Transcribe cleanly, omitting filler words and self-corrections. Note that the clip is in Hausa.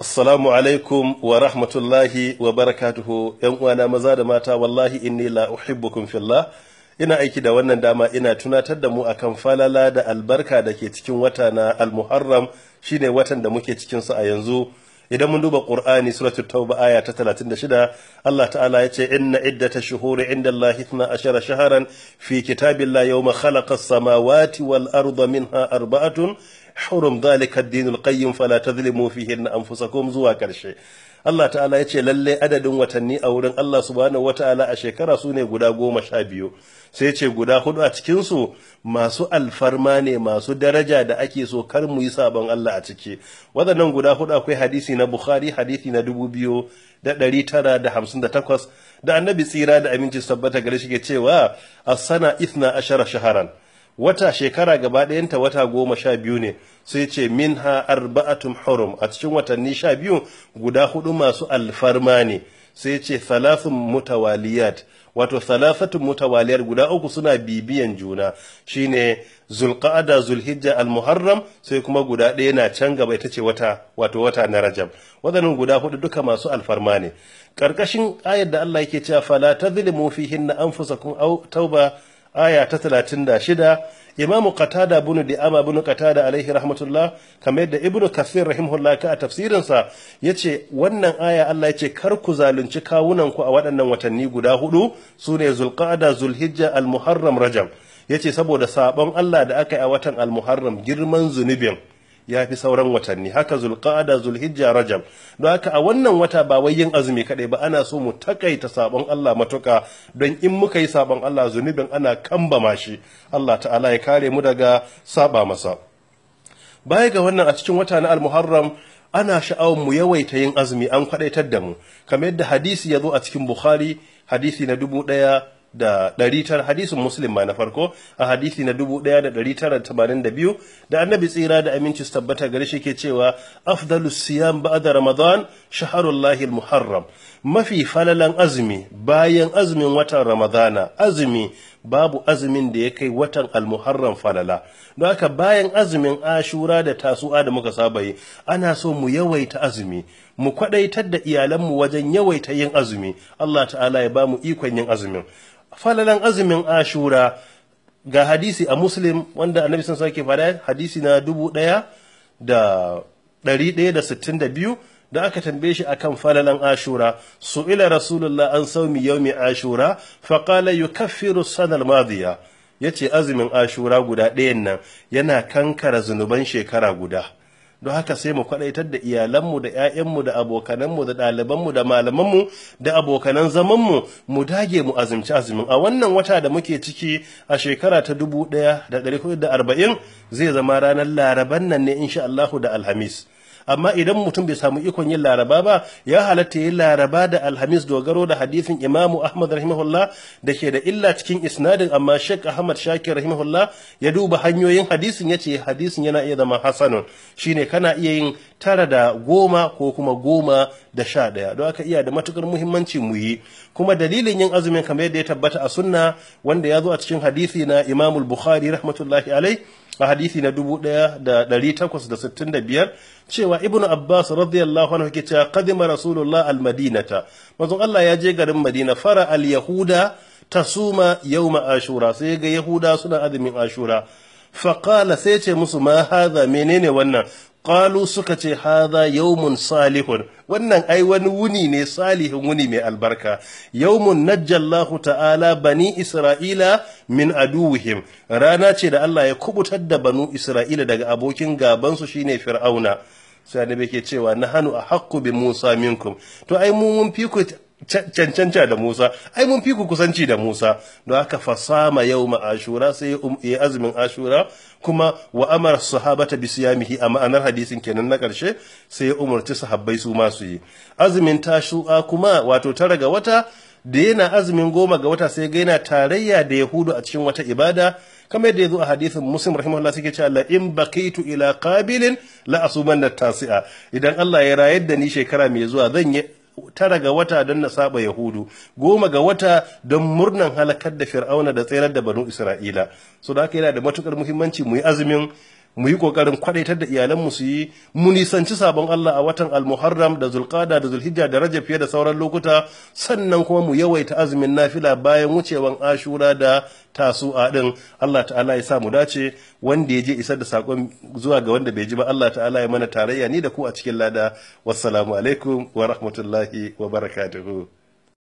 Assalamu alaikum wa rahmatullahi wa barakatuhu. ‘Yan uwana maza da mata, wallahi inni la uhibbukum fillah. Ina aiki da wannan dama ina tunatar da mu akan falala da albarka da ke cikin wata na Al-Muharram, shine watan da muke cikin sa a yanzu. Idan mun duba Qur'ani suratul Tauba aya ta 36, Allah ta'ala ya ce inna iddatash shuhuri indallahi 12 shahran fi kitabillahi yawma khalaqas samawati wal arda minha arba'atun hurum dhalika ad-dinul qayyim fala tadhlimu fihinna anfusakum zuwa karshe. Allah ta'ala ya ce lalle adadin watanni a wurin Allah subhanahu wata'ala a shekara su ne guda 12, sai ce guda 4 a cikinsu masu alfarma ne, masu daraja da ake so kar mu yi sabon Allah a ciki. Waɗannan guda 4 akwai hadisi na Bukhari, hadisi na 2958, da annabi tsira da aminci tabbata gare shi ke cewa as-sana 12 shaharan, wata shekara gaba ɗayanta wata 12 ne, sai ce minha arba'atun hurum, a cikin watanni 12 guda 4 masu alfarma ne, sai ce thalathun mutawaliyat, wato thalathatun mutawaliyat guda 3 suna bibiyan juna, shine zulqa'ada, zulhijja, almuharram, sai kuma guda ɗaya na can gaba ita ce wata na rajab. Waɗannan guda 4 duka masu alfarma ne. Karkashin ayar da Allah yake cewa fala tadhlimu fihinna anfusakum aw tauba aya ta 36, Imam Qatada bin Di'ama bin Qatada alaihi rahmatullah, kamar yadda Ibn Kathir rahimahullah ka a tafsirinsa yace wannan aya Allah yace kar ku zalunci kawunan ku a waɗannan watanni guda 4 sune Zulqa'ada, Zulhijja, Al-Muharram, Rajab. Yace saboda sabon Allah da aka yi a watan Al-Muharram girman zunubin ya fi sauran watanni, haka Zulqa'ada, Zulhijja, Rajab. Don haka a wannan wata ba wai yin azumi kaɗai ba, ana so mu takaita sabon Allah matuka, don in muka yi sabon Allah zunubin ana kambama shi. Allah ta'ala ya kare mu daga saba masa. Baya ga wannan, a cikin wata na Al-Muharram ana sha'awar mu yawaita yin azumi, an kwadaitar da mu, kamar yadda hadisi ya zo a cikin Bukhari, hadisi na 1900, hadisin Muslim ma na farko, a hadisi na 1982, da annabi tsira da aminci su tabbata gare shi ke cewa afdalus siyam ba'da ramadan shaharullahi al-muharram, mafi falalan azumi bayan azumin watan ramadana, azumi babu azumin da ya kai watan al-muharram falala. Don haka bayan azumin ashura da tasu'a da muka saba yi, ana so mu yawaita azumi, mu kwadaitar da iyalanmu wajen yawaita yin azumi. Allah ta'ala ya ba mu ikon yin azumin. Falalan azumin ashura ga hadisi a Muslim wanda annabi sun sake fada, hadisi na 1162, da aka tambaye shi akan falalan ashura. Su'ila rasulullah an saumi yawmi ashura faqala yukaffiru sanal madiya, yace azumin ashura guda ɗayan nan yana kankara zunuban shekara guda. Don haka sai mu kwadaitar da iyalanmu da 'ya'yanmu da abokananmu da ɗalibanmu da malamanmu da abokanan zamanmu mu dage mu azumci azumin a wannan wata da muke ciki a shekara ta 1440, zai zama ranar laraban nan ne insha Allahu da alhamis. Amma idan mutum bai samu ikon yin laraba ba, ya halatta yin laraba da alhamis, dogaro da hadisin Imamu Ahmad rahimahullah da ke da illa cikin isnadin, amma Sheikh Ahmad Shakir rahimahullah ya duba hanyoyin hadisin, ya ce hadisin yana iya zama hasanun, shine kana iya yin 9 da 10 ko kuma 10 da 11. don haka iya da matukar muhimmanci mu yi. Kuma dalilin yin azumin kamar yadda ya tabbata a sunna, wanda ya zo a cikin hadisi na Imamul Bukhari rahmatullahi alai, a hadisi na 1865, cewa Ibn Abbas radiyallahu anhu ke cewa qadima Rasulullah al-Madinata, manzon Allah ya je garin Madina, fara al-Yahuda tasuma yawma Ashura, sai ga Yahuda suna azumin Ashura. Faqala, sai ce musu ma hadha, menene wannan? Qalu, suka ce hadha yawmun salihun, wannan ai wani wuni ne salihin, wuni mai albarka. Yawmun najjallahu ta'ala bani Isra'ila min aduwihim, rana ce da Allah ya kubutar da banu Isra'ila daga abokin gabansu shine Fir'auna. Sai annabi ke cewa nahanu ahaqqu bi Musa minkum, to ai mun fi ku cancanta da Musa, ai mun fi ku kusanci da Musa. Don haka fasama yawma ashura, sai ya azumin ashura, kuma wa amara sahabata bi siyamihi, a ma'anar hadisin kenan na karshe, sai ya umarci sahabbai su ma su yi azumin tashu'a, kuma wato 9 ga wata, da yana azumin 10 ga wata sai ga yana tarayya da Yahudu a cikin wata ibada, kamar yadda ya zo a hadisin Muslim rahimahullah suke cewa la in baqitu ila qabilin la asumanna tasi'a, idan Allah ya rayar da ni shekara mai zuwa zan yi 9 ga wata don na saba Yahudu, 10 ga wata don murnan halakar da Fir'auna da tsayar da banu Isra'ila. So da haka yana da matukar muhimmanci mu yi azumin mu yi kokarin kwadaitar da iyalanmu su yi, mu nisanci sabon Allah a watan al-Muharram da Zulqa'da da Zulhijja da Rajab fiye da sauran lokuta, sannan kuma mu yawaita azumin nafila bayan wucewan Ashura da Tasu'a din. Allah ta'ala ya sa mu dace, wanda ya je isar da sakon zuwa ga wanda bai ji ba, Allah ta'ala ya mana tarayya ni da ku a cikin lada. Wassalamu alaikum wa rahmatullahi wa barakatuhu.